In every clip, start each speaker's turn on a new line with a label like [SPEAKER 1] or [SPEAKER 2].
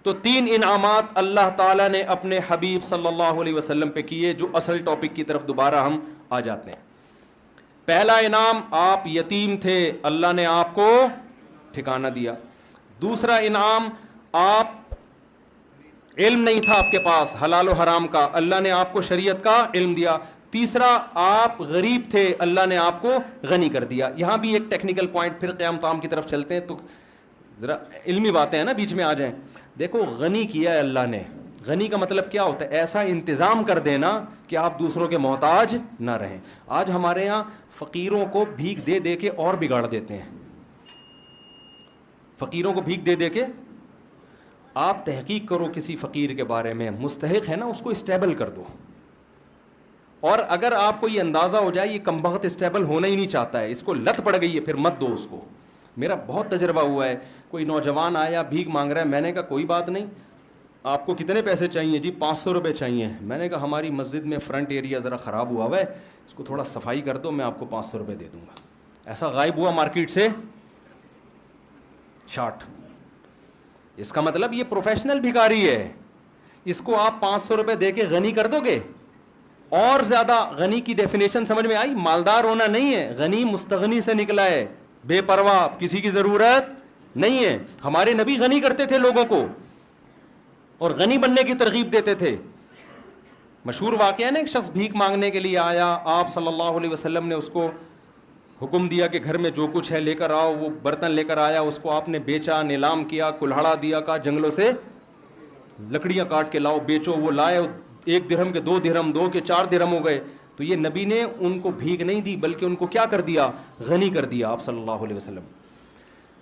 [SPEAKER 1] تو 3 انعامات اللہ تعالیٰ نے اپنے حبیب صلی اللہ علیہ وسلم پہ کیے، جو اصل ٹاپک کی طرف دوبارہ ہم آ جاتے ہیں۔ پہلا انعام، آپ یتیم تھے، اللہ نے آپ کو ٹھکانہ دیا۔ دوسرا انعام، آپ علم نہیں تھا آپ کے پاس حلال و حرام کا، اللہ نے آپ کو شریعت کا علم دیا۔ تیسرا، آپ غریب تھے، اللہ نے آپ کو غنی کر دیا۔ یہاں بھی ایک ٹیکنیکل پوائنٹ، پھر قیام تام کی طرف چلتے ہیں تو ذرا علمی باتیں ہیں نا بیچ میں آ جائیں۔ دیکھو، غنی کیا ہے اللہ نے، غنی کا مطلب کیا ہوتا ہے؟ ایسا انتظام کر دینا کہ آپ دوسروں کے محتاج نہ رہیں۔ آج ہمارے ہاں فقیروں کو بھیک دے دے کے اور بگاڑ دیتے ہیں، فقیروں کو بھیک دے دے کے۔ آپ تحقیق کرو کسی فقیر کے بارے میں، مستحق ہے نا، اس کو اسٹیبل کر دو، اور اگر آپ کو یہ اندازہ ہو جائے یہ کمبخت اسٹیبل ہونا ہی نہیں چاہتا ہے، اس کو لت پڑ گئی ہے، پھر مت دو اس کو۔ میرا بہت تجربہ ہوا ہے، کوئی نوجوان آیا بھیک مانگ رہا ہے، میں نے کہا کوئی بات نہیں، آپ کو کتنے پیسے چاہیے؟ جی 500 روپے چاہیے۔ میں نے کہا ہماری مسجد میں فرنٹ ایریا ذرا خراب ہوا ہے، اس کو تھوڑا صفائی کر دو، میں آپ کو 500 روپے دے دوں گا۔ ایسا غائب ہوا مارکیٹ سے شارٹ۔ اس کا مطلب یہ پروفیشنل بھکاری ہے، اس کو آپ 500 روپے دے کے غنی کر دو گے۔ اور زیادہ غنی کی ڈیفینیشن سمجھ میں آئی؟ مالدار ہونا نہیں ہے، غنی مستغنی سے نکلا ہے، بے پرواہ، کسی کی ضرورت نہیں ہے۔ ہمارے نبی غنی کرتے تھے لوگوں کو اور غنی بننے کی ترغیب دیتے تھے۔ مشہور واقعہ ہے نا، ایک شخص بھیک مانگنے کے لیے آیا، آپ صلی اللہ علیہ وسلم نے اس کو حکم دیا کہ گھر میں جو کچھ ہے لے کر آؤ۔ وہ برتن لے کر آیا، اس کو آپ نے بیچا، نیلام کیا، کلہاڑا دیا، کہا جنگلوں سے لکڑیاں کاٹ کے لاؤ بیچو۔ وہ لائے، 1 درہم کے 2 درہم، 2 کے 4 درہم ہو گئے۔ تو یہ نبی نے ان کو بھیک نہیں دی بلکہ ان کو کیا کر دیا؟ غنی کر دیا آپ صلی اللہ علیہ وسلم۔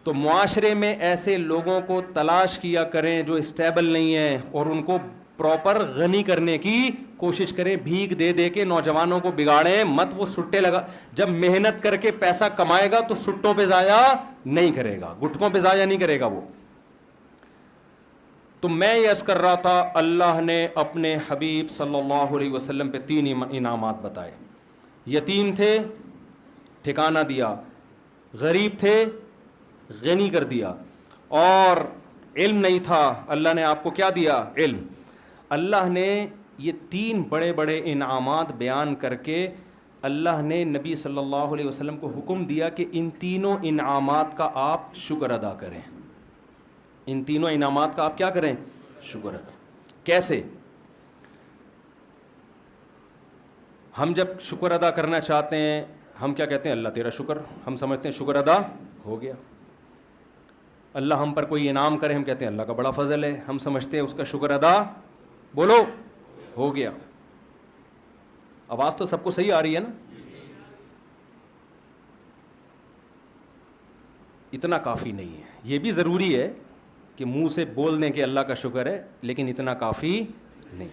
[SPEAKER 1] تو معاشرے میں ایسے لوگوں کو تلاش کیا کریں جو اسٹیبل نہیں ہیں، اور ان کو پراپر غنی کرنے کی کوشش کریں۔ بھیک دے دے کے نوجوانوں کو بگاڑیں مت، وہ سٹے لگا، جب محنت کر کے پیسہ کمائے گا تو سٹوں پہ ضائع نہیں کرے گا، گٹکوں پہ ضائع نہیں کرے گا وہ۔ تو میں یہ عرض کر رہا تھا، اللہ نے اپنے حبیب صلی اللہ علیہ وسلم پہ 3 انعامات بتائے۔ یتیم تھے، ٹھکانہ دیا، غریب تھے، غنی کر دیا، اور علم نہیں تھا، اللہ نے آپ کو کیا دیا؟ علم۔ اللہ نے یہ 3 بڑے بڑے انعامات بیان کر کے اللہ نے نبی صلی اللہ علیہ وسلم کو حکم دیا کہ ان تینوں انعامات کا آپ شکر ادا کریں۔ ان تینوں انعامات کا آپ کیا کریں؟ شکر ادا۔ کیسے؟ ہم جب شکر ادا کرنا چاہتے ہیں ہم کیا کہتے ہیں؟ اللہ تیرا شکر، ہم سمجھتے ہیں شکر ادا ہو گیا۔ اللہ ہم پر کوئی انعام کرے ہم کہتے ہیں اللہ کا بڑا فضل ہے، ہم سمجھتے ہیں اس کا شکر ادا بولو ہو گیا۔ آواز تو سب کو صحیح آ رہی ہے نا؟ اتنا کافی نہیں ہے، یہ بھی ضروری ہے کہ منہ سے بول دیں کہ اللہ کا شکر ہے، لیکن اتنا کافی نہیں۔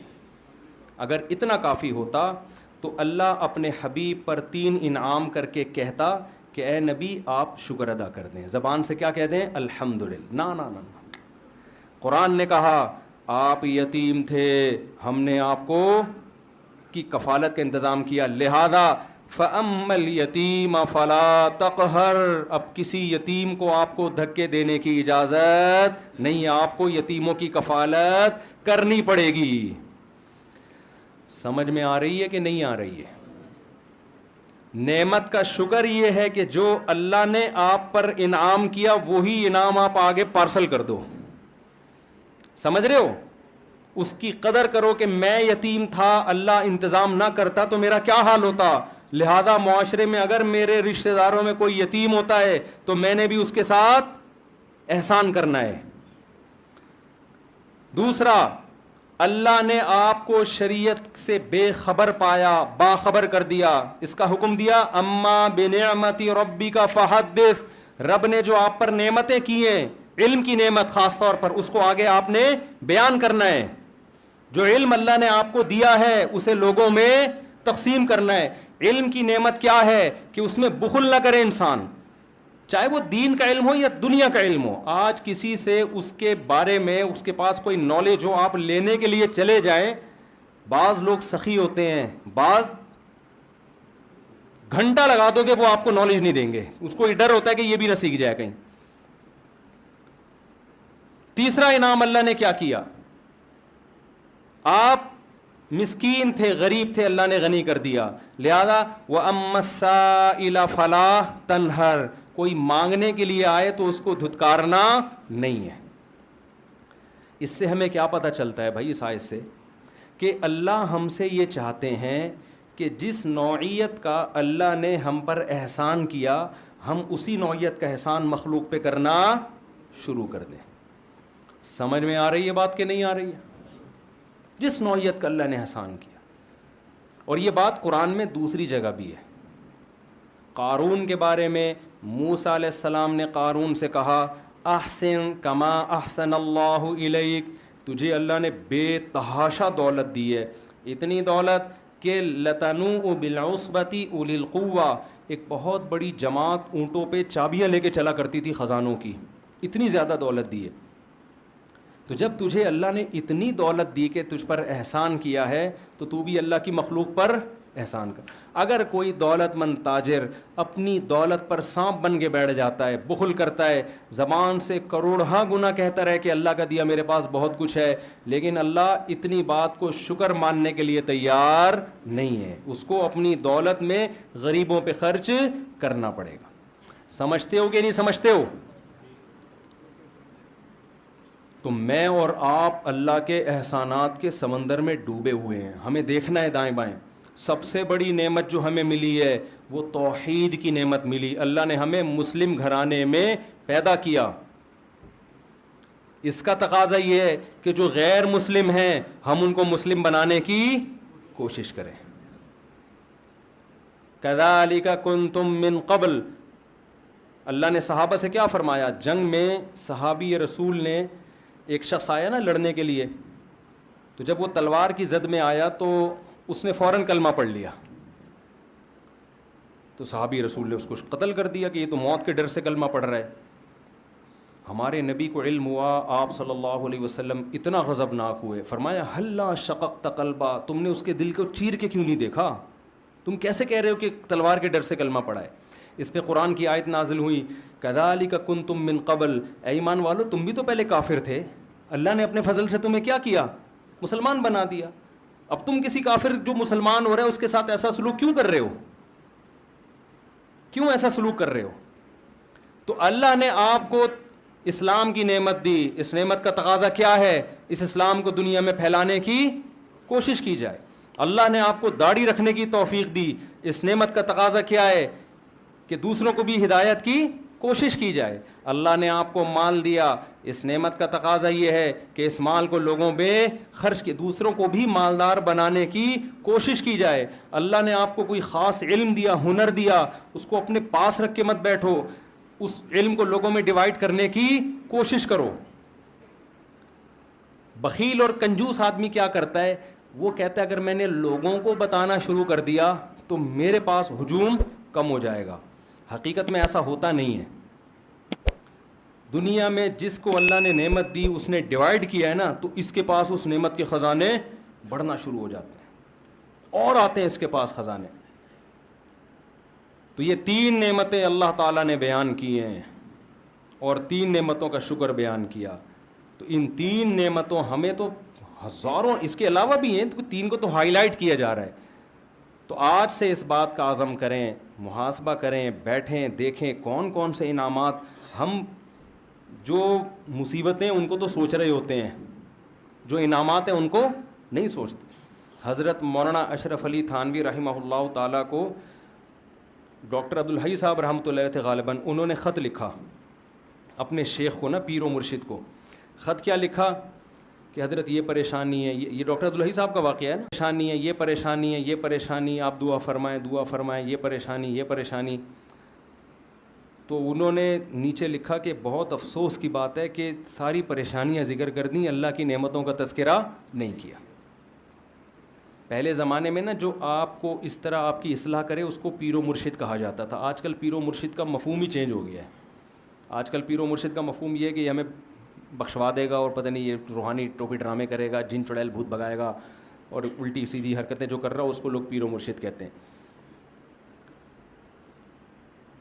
[SPEAKER 1] اگر اتنا کافی ہوتا تو اللہ اپنے حبیب پر 3 انعام کر کے کہتا کہ اے نبی آپ شکر ادا کر دیں، زبان سے کیا کہہ دیں؟ الحمدللہ۔ نا نا نا، قرآن نے کہا آپ یتیم تھے، ہم نے آپ کو کی کفالت کا انتظام کیا، لہذا فَأَمَّا الْيَتِيمَ فَلَا تَقْهَرْ، اب کسی یتیم کو آپ کو دھکے دینے کی اجازت نہیں ہے، آپ کو یتیموں کی کفالت کرنی پڑے گی۔ سمجھ میں آ رہی ہے کہ نہیں آ رہی ہے؟ نعمت کا شکر یہ ہے کہ جو اللہ نے آپ پر انعام کیا وہی انعام آپ آگے پارسل کر دو۔ سمجھ رہے ہو؟ اس کی قدر کرو کہ میں یتیم تھا، اللہ انتظام نہ کرتا تو میرا کیا حال ہوتا۔ لہذا معاشرے میں اگر میرے رشتہ داروں میں کوئی یتیم ہوتا ہے تو میں نے بھی اس کے ساتھ احسان کرنا ہے۔ دوسرا، اللہ نے آپ کو شریعت سے بے خبر پایا، باخبر کر دیا، اس کا حکم دیا اما بنعمت ربک فحدث، رب نے جو آپ پر نعمتیں کی ہیں، علم کی نعمت خاص طور پر، اس کو آگے آپ نے بیان کرنا ہے۔ جو علم اللہ نے آپ کو دیا ہے اسے لوگوں میں تقسیم کرنا ہے۔ علم کی نعمت کیا ہے کہ اس میں بخل نہ کرے انسان، چاہے وہ دین کا علم ہو یا دنیا کا علم ہو۔ آج کسی سے اس کے بارے میں اس کے پاس کوئی نالج ہو، آپ لینے کے لیے چلے جائیں، بعض لوگ سخی ہوتے ہیں، بعض گھنٹہ لگا دو کہ وہ آپ کو نالج نہیں دیں گے، اس کو یہ ڈر ہوتا ہے کہ یہ بھی نہ سیکھ جائے کہیں۔ تیسرا انعام اللہ نے کیا کیا؟ آپ مسکین تھے، غریب تھے، اللہ نے غنی کر دیا. لہذا وَأَمَّا السَّائِلَ فَلَا تَنْهَرْ، کوئی مانگنے کے لیے آئے تو اس کو دھتکارنا نہیں ہے. اس سے ہمیں کیا پتہ چلتا ہے بھائی اس آیت سے؟ کہ اللہ ہم سے یہ چاہتے ہیں کہ جس نوعیت کا اللہ نے ہم پر احسان کیا، ہم اسی نوعیت کا احسان مخلوق پہ کرنا شروع کر دیں. سمجھ میں آ رہی ہے بات کہ نہیں آ رہی ہے؟ جس نوعیت کا اللہ نے احسان کیا. اور یہ بات قرآن میں دوسری جگہ بھی ہے. قارون کے بارے میں موسیٰ علیہ السلام نے قارون سے کہا احسن کما احسن اللہ الیک، تجھے اللہ نے بے تحاشا دولت دی ہے، اتنی دولت کہ لتنوء بالعصبۃ اولی القوہ، ایک بہت بڑی جماعت اونٹوں پہ چابیاں لے کے چلا کرتی تھی خزانوں کی، اتنی زیادہ دولت دی ہے. تو جب تجھے اللہ نے اتنی دولت دی کہ تجھ پر احسان کیا ہے تو بھی اللہ کی مخلوق پر احسان کر. اگر کوئی دولت مند تاجر اپنی دولت پر سانپ بن کے بیٹھ جاتا ہے، بخل کرتا ہے، زبان سے کروڑہا گنا کہتا رہے کہ اللہ کا دیا میرے پاس بہت کچھ ہے، لیکن اللہ اتنی بات کو شکر ماننے کے لیے تیار نہیں ہے، اس کو اپنی دولت میں غریبوں پہ خرچ کرنا پڑے گا. سمجھتے ہو کہ نہیں سمجھتے ہو؟ تو میں اور آپ اللہ کے احسانات کے سمندر میں ڈوبے ہوئے ہیں. ہمیں دیکھنا ہے دائیں بائیں. سب سے بڑی نعمت جو ہمیں ملی ہے وہ توحید کی نعمت ملی. اللہ نے ہمیں مسلم گھرانے میں پیدا کیا. اس کا تقاضا یہ ہے کہ جو غیر مسلم ہیں ہم ان کو مسلم بنانے کی کوشش کریں. کذالک کنتم من قبل، اللہ نے صحابہ سے کیا فرمایا؟ جنگ میں صحابی رسول نے، ایک شخص آیا نا لڑنے کے لیے، تو جب وہ تلوار کی زد میں آیا تو اس نے فوراً کلمہ پڑھ لیا، تو صحابی رسول نے اس کو قتل کر دیا کہ یہ تو موت کے ڈر سے کلمہ پڑھ رہا ہے. ہمارے نبی کو علم ہوا، آپ صلی اللہ علیہ وسلم اتنا غضبناک ہوئے، فرمایا ہلا شققت قلبا، تم نے اس کے دل کو چیر کے کیوں نہیں دیکھا؟ تم کیسے کہہ رہے ہو کہ تلوار کے ڈر سے کلمہ پڑھا ہے؟ اس پہ قرآن کی آیت نازل ہوئی کذالک کنتم من قبل، اے ایمان والو تم بھی تو پہلے کافر تھے، اللہ نے اپنے فضل سے تمہیں کیا کیا؟ مسلمان بنا دیا. اب تم کسی کافر جو مسلمان ہو رہا ہے اس کے ساتھ ایسا سلوک کیوں کر رہے ہو؟ کیوں ایسا سلوک کر رہے ہو؟ تو اللہ نے آپ کو اسلام کی نعمت دی. اس نعمت کا تقاضا کیا ہے؟ اس اسلام کو دنیا میں پھیلانے کی کوشش کی جائے. اللہ نے آپ کو داڑھی رکھنے کی توفیق دی. اس نعمت کا تقاضا کیا ہے؟ کہ دوسروں کو بھی ہدایت کی کوشش کی جائے. اللہ نے آپ کو مال دیا. اس نعمت کا تقاضا یہ ہے کہ اس مال کو لوگوں پہ خرچ کے دوسروں کو بھی مالدار بنانے کی کوشش کی جائے. اللہ نے آپ کو کوئی خاص علم دیا، ہنر دیا، اس کو اپنے پاس رکھ کے مت بیٹھو، اس علم کو لوگوں میں ڈیوائڈ کرنے کی کوشش کرو. بخیل اور کنجوس آدمی کیا کرتا ہے؟ وہ کہتا ہے اگر میں نے لوگوں کو بتانا شروع کر دیا تو میرے پاس ہجوم کم ہو جائے گا. حقیقت میں ایسا ہوتا نہیں ہے. دنیا میں جس کو اللہ نے نعمت دی اس نے ڈیوائڈ کیا ہے نا، تو اس کے پاس اس نعمت کے خزانے بڑھنا شروع ہو جاتے ہیں اور آتے ہیں اس کے پاس خزانے. تو یہ 3 نعمتیں اللہ تعالیٰ نے بیان کی ہیں اور 3 نعمتوں کا شکر بیان کیا. تو ان 3 نعمتوں ہمیں تو ہزاروں اس کے علاوہ بھی ہیں، تو 3 کو تو ہائی لائٹ کیا جا رہا ہے. تو آج سے اس بات کا عزم کریں، محاسبہ کریں، بیٹھیں دیکھیں کون کون سے انعامات. ہم جو مصیبتیں ان کو تو سوچ رہے ہوتے ہیں، جو انعامات ہیں ان کو نہیں سوچتے. حضرت مولانا اشرف علی تھانوی رحمہ اللہ تعالیٰ کو ڈاکٹر عبدالحی صاحب رحمۃ اللہ تھے غالباً، انہوں نے خط لکھا اپنے شیخ کو نا، پیر و مرشد کو. خط کیا لکھا کہ حضرت یہ پریشانی ہے، یہ ڈاکٹر عبدالحی صاحب کا واقعہ ہے نا، پریشانی ہے، یہ پریشانی ہے، یہ پریشانی، آپ دعا فرمائیں دعا فرمائیں، یہ پریشانی یہ پریشانی. تو انہوں نے نیچے لکھا کہ بہت افسوس کی بات ہے کہ ساری پریشانیاں ذکر کر دیں، اللہ کی نعمتوں کا تذکرہ نہیں کیا. پہلے زمانے میں نا جو آپ کو اس طرح آپ کی اصلاح کرے اس کو پیر و مرشد کہا جاتا تھا. آج کل پیر و مرشد کا مفہوم ہی چینج ہو گیا ہے. آج کل پیر و مرشد کا مفہوم یہ ہے کہ یہ ہمیں بخشوا دے گا اور پتہ نہیں یہ روحانی ٹوپی ڈرامے کرے گا، جن چڑیل بھوت بگائے گا، اور الٹی سیدھی حرکتیں جو کر رہا ہو اس کو لوگ پیر و مرشد کہتے ہیں.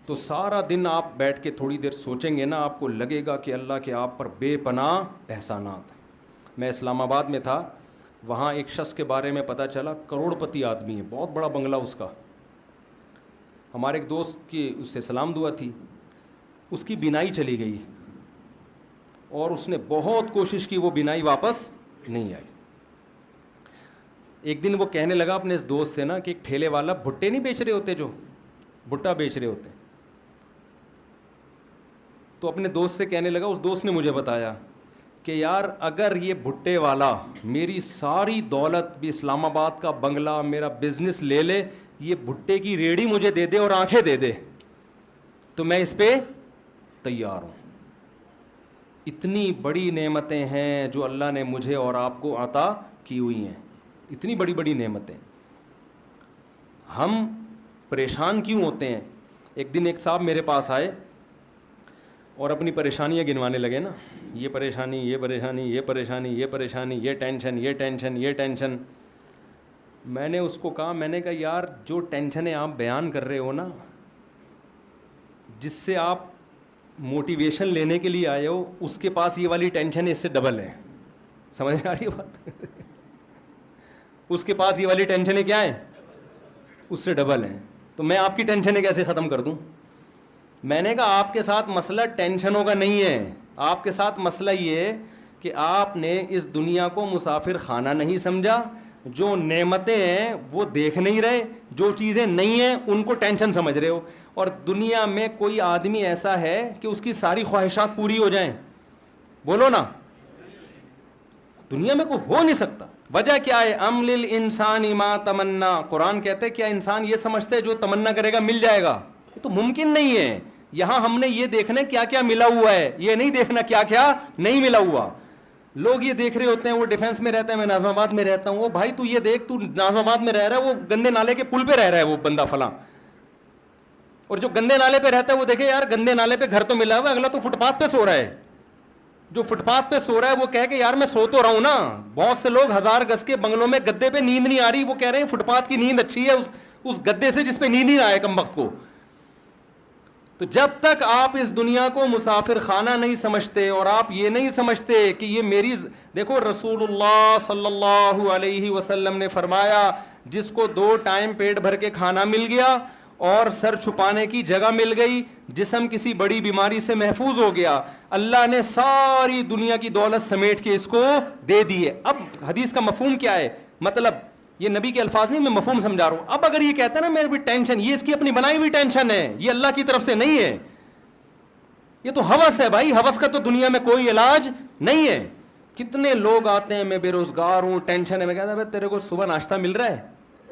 [SPEAKER 1] تو سارا دن آپ بیٹھ کے تھوڑی دیر سوچیں گے نا، آپ کو لگے گا کہ اللہ کے آپ پر بے پناہ احسانات۔ میں اسلام آباد میں تھا، وہاں ایک شخص کے بارے میں پتہ چلا، کروڑ پتی آدمی ہے، بہت بڑا بنگلہ اس کا۔ ہمارے ایک دوست کی اس سے سلام دعا تھی، اس کی بینائی چلی گئی اور اس نے بہت کوشش کی، وہ بینائی واپس نہیں آئی۔ ایک دن وہ کہنے لگا اپنے اس دوست سے نا کہ ایک ٹھیلے والا بھٹے نہیں بیچ رہے ہوتے، جو بھٹا بیچ رہے ہوتے، تو اپنے دوست سے کہنے لگا، اس دوست نے مجھے بتایا کہ یار اگر یہ بھٹے والا میری ساری دولت بھی، اسلام آباد کا بنگلہ، میرا بزنس لے لے، یہ بھٹے کی ریڑھی مجھے دے دے اور آنکھیں دے دے، تو میں اس پہ تیار ہوں۔ اتنی بڑی نعمتیں ہیں جو اللہ نے مجھے اور آپ کو عطا کی ہوئی ہیں، اتنی بڑی بڑی نعمتیں، ہم پریشان کیوں ہوتے ہیں؟ ایک دن ایک صاحب میرے پاس آئے اور اپنی پریشانیاں گنوانے لگے نا، یہ پریشانی، یہ پریشانی، یہ پریشانی، یہ پریشانی، یہ ٹینشن، یہ ٹینشن، یہ ٹینشن۔ میں نے اس کو کہا، میں نے کہا یار جو ٹینشنیں آپ بیان کر رہے ہو نا، جس سے آپ موٹیویشن لینے کے لیے آئے ہو، اس کے پاس یہ والی ٹینشن اس سے ڈبل ہے۔ سمجھ میں آ رہی ہے بات؟ اس کے پاس یہ والی ٹینشنیں کیا ہیں؟ اس سے ڈبل ہیں۔ تو میں آپ کی ٹینشنیں کیسے ختم کر دوں؟ میں نے کہا آپ کے ساتھ مسئلہ ٹینشنوں کا نہیں ہے، آپ کے ساتھ مسئلہ یہ ہے کہ آپ نے اس دنیا کو مسافر خانہ نہیں سمجھا، جو نعمتیں ہیں وہ دیکھ نہیں رہے، جو چیزیں نہیں ہیں ان کو ٹینشن سمجھ رہے ہو۔ اور دنیا میں کوئی آدمی ایسا ہے کہ اس کی ساری خواہشات پوری ہو جائیں؟ بولو نا، دنیا میں کوئی ہو نہیں سکتا۔ وجہ کیا ہے؟ ام للانسان ما تمنا، قرآن کہتے ہیں کیا انسان یہ سمجھتے ہے جو تمنا کرے گا مل جائے گا؟ یہ تو ممکن نہیں ہے۔ یہاں ہم نے یہ دیکھنا کیا کیا ملا ہوا ہے، یہ نہیں دیکھنا کیا کیا نہیں ملا ہوا۔ لوگ یہ دیکھ رہے ہوتے ہیں، وہ ڈیفینس میں رہتا ہے، میں ناظم آباد میں رہتا ہوں، وہ بھائی تو یہ دیکھ، تو ناظم آباد میں رہ رہا ہے، وہ گندے نالے کے پل پہ رہ رہا ہے وہ بندہ فلاں، اور جو گندے نالے پہ رہتا ہے وہ دیکھے یار گندے نالے پہ گھر تو ملا ہوا ہے، اگلا تو فٹ پاتھ پہ سو رہا ہے۔ جو فٹ پاتھ پہ سو رہا ہے وہ کہے کہ یار میں سو تو رہا ہوں نا۔ بہت سے لوگ 1000 گز کے بنگلوں میں گدے پہ نیند نہیں آ رہی، وہ کہہ رہے ہیں فٹ پاتھ کی نیند اچھی ہے اس گدے سے جس پہ نیند نہیں آئے کم وقت کو۔ تو جب تک آپ اس دنیا کو مسافر خانہ نہیں سمجھتے اور آپ یہ نہیں سمجھتے کہ یہ میری، دیکھو رسول اللہ صلی اللہ علیہ وسلم نے فرمایا جس کو 2 ٹائم پیٹ بھر کے کھانا مل گیا اور سر چھپانے کی جگہ مل گئی، جسم کسی بڑی بیماری سے محفوظ ہو گیا، اللہ نے ساری دنیا کی دولت سمیٹ کے اس کو دے دی ہے۔ اب حدیث کا مفہوم کیا ہے؟ مطلب یہ نبی کے الفاظ نہیں، میں مفہوم سمجھا رہا ہوں۔ اب اگر یہ کہتا ہے نا میرے بھی ٹینشن، یہ اس کی اپنی بنائی ہوئی ٹینشن ہے، یہ اللہ کی طرف سے نہیں ہے، یہ تو ہوس ہے بھائی، ہوس کا تو دنیا میں کوئی علاج نہیں ہے۔ کتنے لوگ آتے ہیں میں بے روزگار ہوں، ٹینشن ہے، میں کہتا ہے تیرے کو صبح ناشتہ مل رہا ہے؟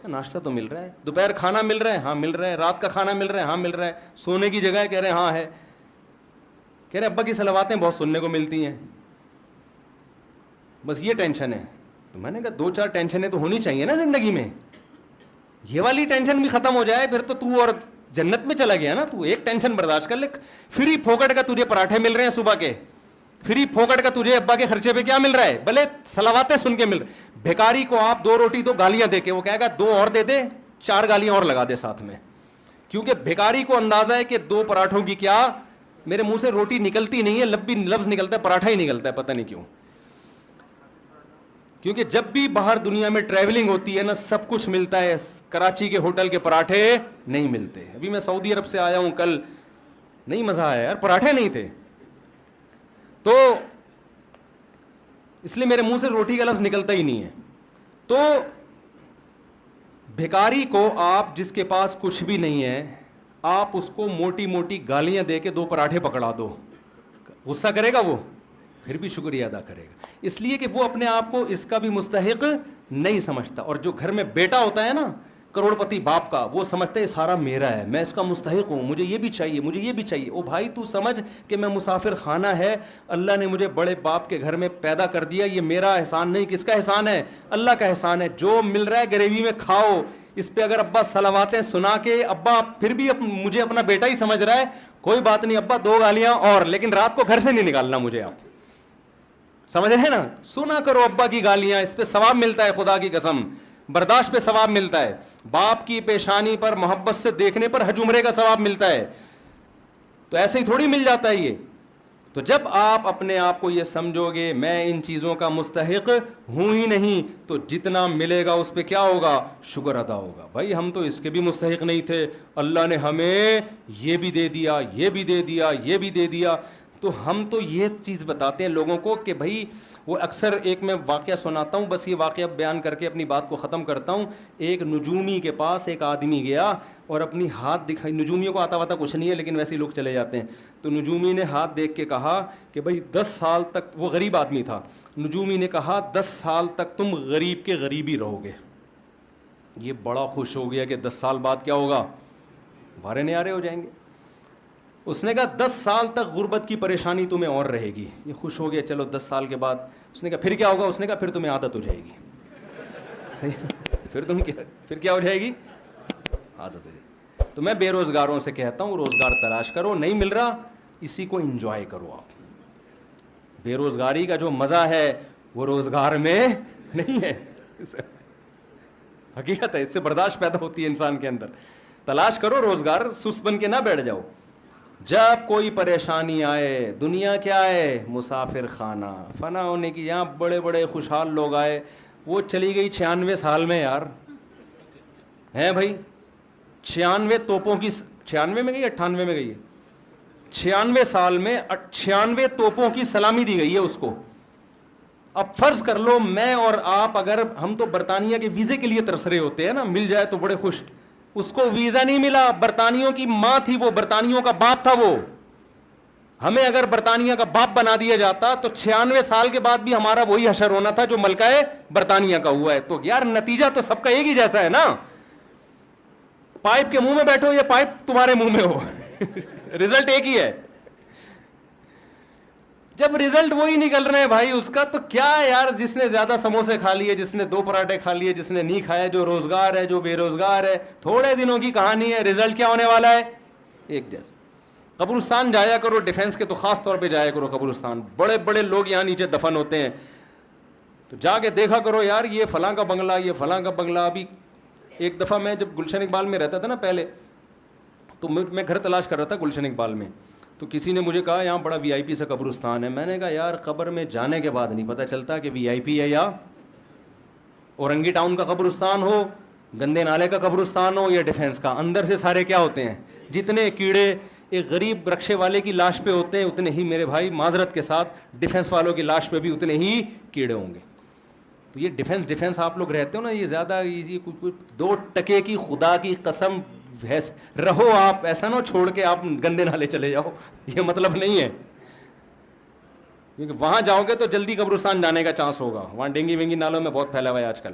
[SPEAKER 1] ناشتہ تو مل رہا ہے۔ دوپہر کھانا مل رہا ہے؟ ہاں مل رہا ہے۔ رات کا کھانا مل رہا ہے؟ ہاں مل رہا ہے۔ سونے کی جگہ ہے؟ کہہ رہے ہیں ہاں ہے۔ کہہ رہے ابا کی صلواتیں بہت سننے کو ملتی ہیں، بس یہ ٹینشن ہے۔ تو میں نے کہا 2-4 ٹینشنیں تو ہونی چاہیے نا زندگی میں، یہ والی ٹینشن بھی ختم ہو جائے پھر تو اور جنت میں چلا گیا نا۔ تو ایک ٹینشن برداشت کر لے، فری پھوکٹ کا تجھے پراٹھے مل رہے ہیں صبح کے، فری پھوکٹ کا تجھے ابا کے خرچے پہ کیا مل رہا ہے، بھلے صلواتیں سن کے مل رہے۔ بھیکاری کو آپ 2 روٹی 2 گالیاں دے کے وہ کہے گا 2 اور دے دے، 4 گالیاں اور لگا دے ساتھ میں، کیونکہ بھیکاری کو اندازہ ہے کہ 2 پراٹھوں کی کیا، میرے منہ سے روٹی نکلتی نہیں ہے، لفظ نکلتا ہے پراٹھا ہی نکلتا ہے، پتہ نہیں کیوں۔ کیونکہ جب بھی باہر دنیا میں ٹریولنگ ہوتی ہے نا سب کچھ ملتا ہے، کراچی کے ہوٹل کے پراٹھے نہیں ملتے۔ ابھی میں سعودی عرب سے آیا ہوں کل، نہیں مزہ آیا یار، پراٹھے نہیں تھے، تو اس لیے میرے منہ سے روٹی کا لفظ نکلتا ہی نہیں ہے۔ تو بھیکاری کو آپ جس کے پاس کچھ بھی نہیں ہے، آپ اس کو موٹی موٹی گالیاں دے کے 2 پراٹھے پکڑا دو، غصہ کرے گا وہ؟ پھر بھی شکریہ ادا کرے گا، اس لیے کہ وہ اپنے آپ کو اس کا بھی مستحق نہیں سمجھتا۔ اور جو گھر میں بیٹا ہوتا ہے نا کروڑ پتی باپ کا، وہ سمجھتا ہے سارا میرا ہے، میں اس کا مستحق ہوں، مجھے یہ بھی چاہیے، مجھے یہ بھی چاہیے۔ او بھائی تو سمجھ کہ میں مسافر خانہ ہے، اللہ نے مجھے بڑے باپ کے گھر میں پیدا کر دیا، یہ میرا احسان نہیں، کس کا احسان ہے؟ اللہ کا احسان ہے۔ جو مل رہا ہے گریوی میں کھاؤ، اس پہ اگر ابا صلواتیں سنا کے ابا پھر بھی مجھے اپنا بیٹا ہی سمجھ رہا ہے، کوئی بات نہیں ابا 2 گالیاں اور، لیکن رات کو گھر سے نہیں نکالنا مجھے، آپ سمجھ رہے ہیں نا؟ سنا کرو ابا کی گالیاں، اس پہ ثواب ملتا ہے، خدا کی قسم برداشت پہ ثواب ملتا ہے، باپ کی پیشانی پر محبت سے دیکھنے پر حج عمرے کا ثواب ملتا ہے۔ تو ایسے ہی تھوڑی مل جاتا ہے یہ. تو جب آپ اپنے آپ کو یہ سمجھو گے میں ان چیزوں کا مستحق ہوں ہی نہیں, تو جتنا ملے گا اس پہ کیا ہوگا, شکر ادا ہوگا. بھائی ہم تو اس کے بھی مستحق نہیں تھے, اللہ نے ہمیں یہ بھی دے دیا, یہ بھی دے دیا, یہ بھی دے دیا. تو ہم تو یہ چیز بتاتے ہیں لوگوں کو کہ بھائی وہ اکثر ایک میں واقعہ سناتا ہوں, بس یہ واقعہ بیان کر کے اپنی بات کو ختم کرتا ہوں. ایک نجومی کے پاس ایک آدمی گیا اور اپنی ہاتھ دکھائی, نجومیوں کو آتا واتا کچھ نہیں ہے لیکن ویسے ہی لوگ چلے جاتے ہیں. تو نجومی نے ہاتھ دیکھ کے کہا کہ بھائی 10 سال تک, وہ غریب آدمی تھا, نجومی نے کہا 10 سال تک تم غریب کے غریب ہی رہو گے. یہ بڑا خوش ہو گیا کہ 10 سال بعد کیا ہوگا, بھارے نیارے ہو جائیں گے. اس نے کہا 10 سال تک غربت کی پریشانی تمہیں اور رہے گی. یہ خوش ہو گیا, چلو 10 سال کے بعد. اس نے کہا پھر کیا ہوگا, اس نے کہا پھر تمہیں عادت ہو جائے گی. پھر کیا ہو جائے گی, عادت ہو جائے گی. تو میں بے روزگاروں سے کہتا ہوں روزگار تلاش کرو, نہیں مل رہا اسی کو انجوائے کرو. آپ بے روزگاری کا جو مزہ ہے وہ روزگار میں نہیں ہے, حقیقت ہے. اس سے برداشت پیدا ہوتی ہے انسان کے اندر. تلاش کرو روزگار, سست بن کے نہ بیٹھ جاؤ. جب کوئی پریشانی آئے, دنیا کیا ہے, مسافر خانہ, فنا ہونے کی. یہاں بڑے بڑے خوشحال لوگ آئے, وہ چلی گئی 96 سال میں یار, ہیں بھائی 96 توپوں کی, 96 میں گئی 98 میں گئی ہے, 96 سال میں 96 توپوں کی سلامی دی گئی ہے اس کو. اب فرض کر لو میں اور آپ, اگر ہم تو برطانیہ کے ویزے کے لیے ترس رہے ہوتے ہیں نا, مل جائے تو بڑے خوش. اس کو ویزا نہیں ملا, برطانیوں کی ماں تھی وہ, برطانیوں کا باپ تھا وہ. ہمیں اگر برطانیہ کا باپ بنا دیا جاتا تو 96 سال کے بعد بھی ہمارا وہی حشر ہونا تھا جو ملکہ برطانیہ کا ہوا ہے. تو یار نتیجہ تو سب کا ایک ہی جیسا ہے نا. پائپ کے منہ میں بیٹھو یا پائپ تمہارے منہ میں ہو, رزلٹ ایک ہی ہے. جب رزلٹ وہی نکل رہے ہیں بھائی اس کا, تو کیا یار, جس نے زیادہ سموسے کھا لیے, جس نے 2 پراٹھے کھا لیے, جس نے نہیں کھایا, جو روزگار ہے, جو بے روزگار ہے, تھوڑے دنوں کی کہانی ہے. رزلٹ کیا ہونے والا ہے, ایک جیسا. قبرستان جایا کرو, ڈیفنس کے تو خاص طور پہ جایا کرو قبرستان. بڑے بڑے لوگ یہاں نیچے دفن ہوتے ہیں, تو جا کے دیکھا کرو یار یہ فلاں کا بنگلہ, یہ فلاں کا بنگلہ. ابھی ایک دفعہ میں جب گلشن اقبال میں رہتا تھا نا پہلے, تو میں گھر تلاش کر رہا تھا گلشن اقبال میں. تو کسی نے مجھے کہا یہاں بڑا وی آئی پی سا قبرستان ہے. میں نے کہا یار قبر میں جانے کے بعد نہیں پتہ چلتا کہ وی آئی پی ہے یا اورنگی ٹاؤن کا قبرستان ہو, گندے نالے کا قبرستان ہو, یا ڈیفینس کا. اندر سے سارے کیا ہوتے ہیں, جتنے کیڑے ایک غریب رکشے والے کی لاش پہ ہوتے ہیں اتنے ہی میرے بھائی معذرت کے ساتھ ڈیفینس والوں کی لاش پہ بھی اتنے ہی کیڑے ہوں گے. تو یہ ڈیفینس آپ لوگ رہتے ہو نا, یہ زیادہ 2 ٹکے کی خدا کی قسم رہو آپ, ایسا نہ چھوڑ کے آپ گندے نالے چلے جاؤ, یہ مطلب نہیں ہے. کیونکہ وہاں جاؤ گے تو جلدی قبرستان جانے کا چانس ہوگا, وہاں ڈینگی وینگی نالوں میں بہت پھیلا ہوا ہے آج کل.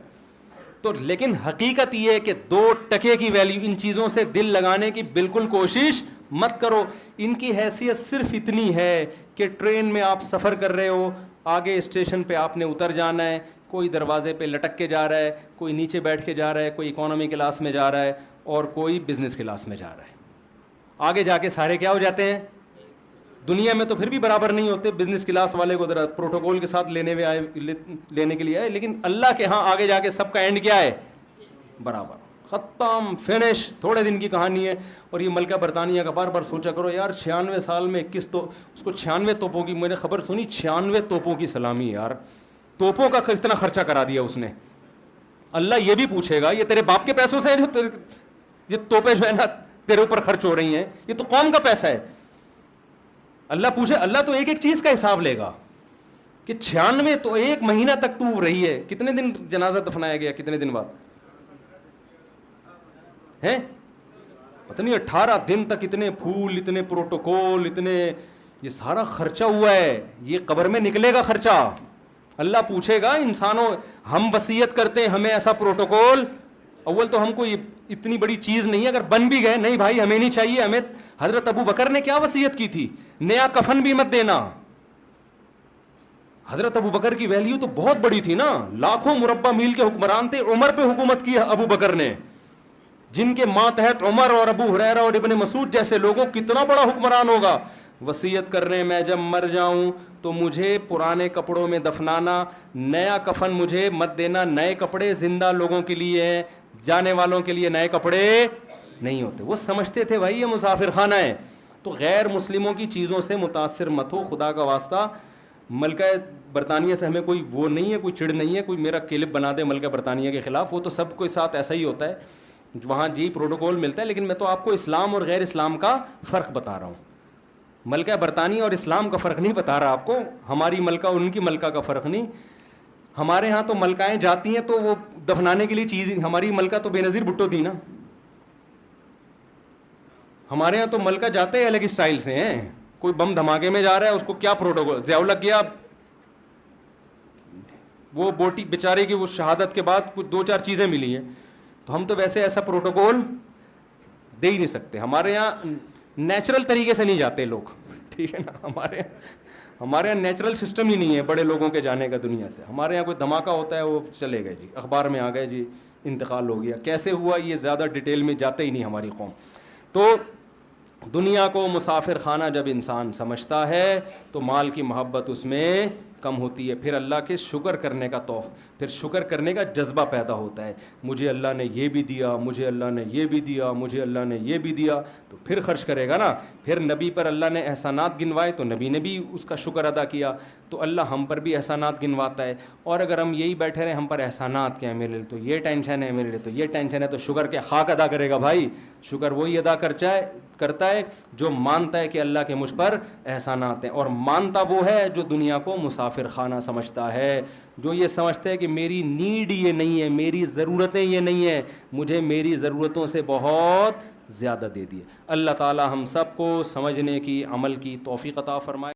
[SPEAKER 1] تو لیکن حقیقت یہ ہے کہ 2 ٹکے کی ویلیو, ان چیزوں سے دل لگانے کی بالکل کوشش مت کرو. ان کی حیثیت صرف اتنی ہے کہ ٹرین میں آپ سفر کر رہے ہو, آگے اسٹیشن پہ آپ نے اتر جانا ہے, کوئی دروازے پہ لٹک کے جا رہا ہے, کوئی نیچے بیٹھ کے جا رہا ہے, کوئی اکانومی کلاس میں جا رہا ہے, اور کوئی بزنس کلاس میں جا رہا ہے. آگے جا کے سارے کیا ہو جاتے ہیں, دنیا میں تو پھر بھی برابر نہیں ہوتے. بزنس کلاس والے کو ذرا پروٹوکول کے ساتھ لینے کے لیے آئے, لیکن اللہ کے ہاں آگے جا کے سب کا اینڈ کیا ہے, برابر, ختم, فنش. تھوڑے دن کی کہانی ہے. اور یہ ملکہ برطانیہ کا بار بار سوچا کرو یار 96 سال میں اس کو 96 توپوں کی, میں نے خبر سنی 96 توپوں کی سلامی. یار توپوں کا اتنا خرچہ کرا دیا اس نے. اللہ یہ بھی پوچھے گا یہ تیرے باپ کے پیسوں سے جو یہ توپیں جو ہے نا تیرے اوپر خرچ ہو رہی ہیں, یہ تو قوم کا پیسہ ہے. اللہ پوچھے, اللہ تو ایک ایک چیز کا حساب لے گا کہ 96 تو 1 مہینہ تک تو رہی ہے. کتنے دن جنازہ دفنایا گیا, کتنے دن بعد ہیں پتہ نہیں, 18 دن تک اتنے پھول, اتنے پروٹوکول, اتنے یہ سارا خرچہ ہوا ہے. یہ قبر میں نکلے گا خرچہ. اللہ پوچھے گا انسانوں, ہم وصیت کرتے ہیں ہمیں ایسا پروٹوکول, اول تو ہم کو یہ اتنی بڑی چیز نہیں ہے, اگر بن بھی گئے نہیں بھائی ہمیں نہیں چاہیے. ہمیں حضرت ابو بکر نے کیا وصیت کی تھی, نیا کفن بھی مت دینا. حضرت ابو بکر کی ویلیو تو بہت بڑی تھی نا, لاکھوں مربع میل کے حکمران تھے. عمر پہ حکومت کی ابو بکر نے, جن کے ماتحت عمر اور ابو ہریرہ اور ابن مسعود جیسے لوگوں, کتنا بڑا حکمران ہوگا. وصیت کر رہے ہیں میں جب مر جاؤں تو مجھے پرانے کپڑوں میں دفنانا, نیا کفن مجھے مت دینا. نئے کپڑے زندہ لوگوں کے لیے ہیں, جانے والوں کے لیے نئے کپڑے نہیں ہوتے. وہ سمجھتے تھے بھائی یہ مسافر خانہ ہے. تو تو غیر مسلموں کی چیزوں سے متاثر مت ہو خدا کا واسطہ. ملکہ برطانیہ سے ہمیں کوئی وہ نہیں ہے, کوئی چڑ نہیں ہے, کوئی میرا کلپ بنا دے ملکہ برطانیہ کے خلاف, وہ تو سب کے ساتھ ایسا ہی ہوتا ہے, وہاں جی پروٹوکول ملتا ہے. لیکن میں تو آپ کو اسلام اور غیر اسلام کا فرق بتا رہا ہوں. ملکہ برطانیہ اور اسلام کا فرق نہیں بتا رہا آپ کو, ہماری ملکہ اور ان کی ملکہ کا فرق نہیں. ہمارے ہاں تو ملکائیں جاتی ہیں تو وہ دفنانے کے لیے چیز, ہماری ملکہ تو بے نظیر بھٹو تھی نا. ہمارے یہاں تو ملکہ جاتے ہیں الگ اسٹائل سے ہیں. کوئی بم دھماکے میں جا رہا ہے اس کو کیا پروٹوکول, ضیاء الحق گیا وہ بوٹی بیچارے کی وہ شہادت کے بعد کچھ 2-4 چیزیں ملی ہیں, تو ہم تو ویسے ایسا پروٹوکول دے ہی نہیں سکتے. ہمارے یہاں نیچرل طریقے سے نہیں جاتے لوگ, ٹھیک ہے نا. ہمارے یہاں نیچرل سسٹم ہی نہیں ہے بڑے لوگوں کے جانے کا دنیا سے. ہمارے یہاں کوئی دھماکہ ہوتا ہے وہ چلے گئے جی, اخبار میں آ گئے جی انتقال ہو گیا, کیسے ہوا یہ زیادہ ڈیٹیل میں جاتے ہی نہیں ہماری قوم. تو دنیا کو مسافر خانہ جب انسان سمجھتا ہے تو مال کی محبت اس میں کم ہوتی ہے. پھر اللہ کے شکر کرنے کا پھر شکر کرنے کا جذبہ پیدا ہوتا ہے. مجھے اللہ نے یہ بھی دیا, مجھے اللہ نے یہ بھی دیا, مجھے اللہ نے یہ بھی دیا, تو پھر خرچ کرے گا نا. پھر نبی پر اللہ نے احسانات گنوائے تو نبی نے بھی اس کا شکر ادا کیا, تو اللہ ہم پر بھی احسانات گنواتا ہے. اور اگر ہم یہی بیٹھے رہیں ہم پر احسانات کیا ہے, میرے لیے تو یہ ٹینشن ہے, میرے لیے تو یہ ٹینشن ہے, تو شکر کے خاک ادا کرے گا بھائی. شکر وہی ادا کرتا ہے جو مانتا ہے کہ اللہ کے مجھ پر احسانات ہیں. اور مانتا وہ ہے جو دنیا کو مسافر خانہ سمجھتا ہے, جو یہ سمجھتا ہے کہ میری نیڈ یہ نہیں ہے, میری ضرورتیں یہ نہیں ہیں, مجھے میری ضرورتوں سے بہت زیادہ دے دیے. اللہ تعالی ہم سب کو سمجھنے کی, عمل کی توفیق عطا فرمائے.